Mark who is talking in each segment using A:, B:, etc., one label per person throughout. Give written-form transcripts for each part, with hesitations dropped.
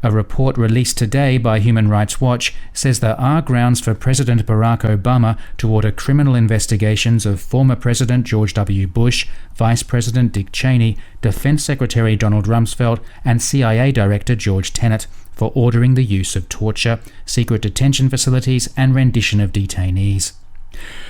A: A report released today by Human Rights Watch says there are grounds for President Barack Obama to order criminal investigations of former President George W. Bush, Vice President Dick Cheney, Defense Secretary Donald Rumsfeld, and CIA Director George Tenet for ordering the use of torture, secret detention facilities, and rendition of detainees.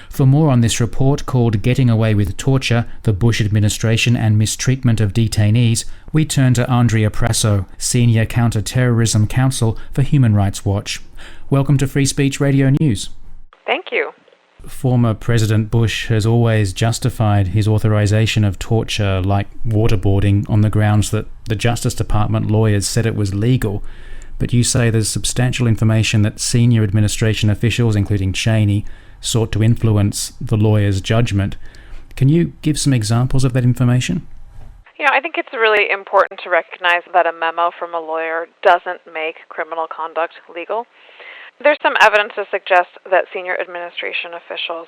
A: For more on this report called Getting Away with Torture, the Bush Administration and Mistreatment of Detainees, we turn to Andrea Prasso, Senior Counter-Terrorism Counsel for Human Rights Watch. Welcome to Free Speech Radio News.
B: Thank you.
A: Former President Bush has always justified his authorization of torture like waterboarding on the grounds that the Justice Department lawyers said it was legal. But you say there's substantial information that senior administration officials, including Cheney, sought to influence the lawyer's judgment. Can you give some examples of that information?
B: I think it's really important to recognize that a memo from a lawyer doesn't make criminal conduct legal. There's some evidence to suggest that senior administration officials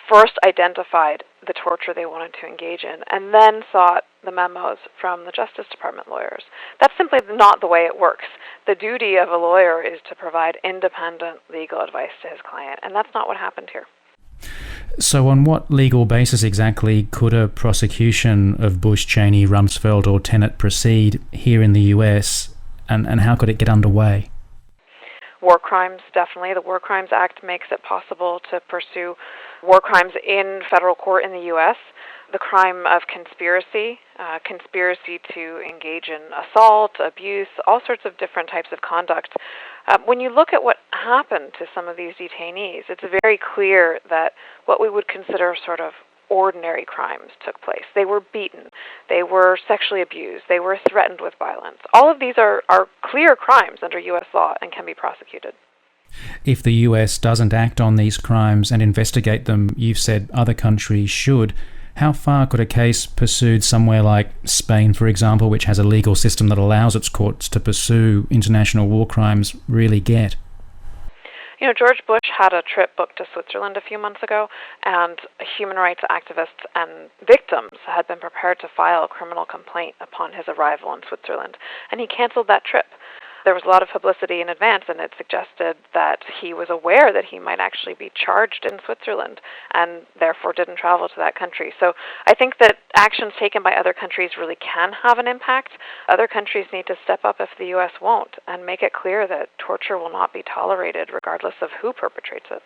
B: first identified the torture they wanted to engage in and then sought the memos from the Justice Department lawyers. That's simply not the way it works. The duty of a lawyer is to provide independent legal advice to his client, and that's not what happened here.
A: So on what legal basis exactly could a prosecution of Bush, Cheney, Rumsfeld or Tenet proceed here in the US, and how could it get underway?
B: War crimes, definitely. The War Crimes Act makes it possible to pursue war crimes in federal court in the U.S. The crime of conspiracy to engage in assault, abuse, all sorts of different types of conduct. When you look at what happened to some of these detainees, it's very clear that what we would consider sort of ordinary crimes took place. They were beaten, they were sexually abused, they were threatened with violence. All of these are clear crimes under U.S. law and can be prosecuted.
A: If the US doesn't act on these crimes and investigate them, you've said other countries should. How far could a case pursued somewhere like Spain, for example, which has a legal system that allows its courts to pursue international war crimes, really get?
B: George Bush had a trip booked to Switzerland a few months ago, and human rights activists and victims had been prepared to file a criminal complaint upon his arrival in Switzerland, and he canceled that trip. There was a lot of publicity in advance, and it suggested that he was aware that he might actually be charged in Switzerland and therefore didn't travel to that country. So I think that actions taken by other countries really can have an impact. Other countries need to step up if the U.S. won't and make it clear that torture will not be tolerated regardless of who perpetrates it.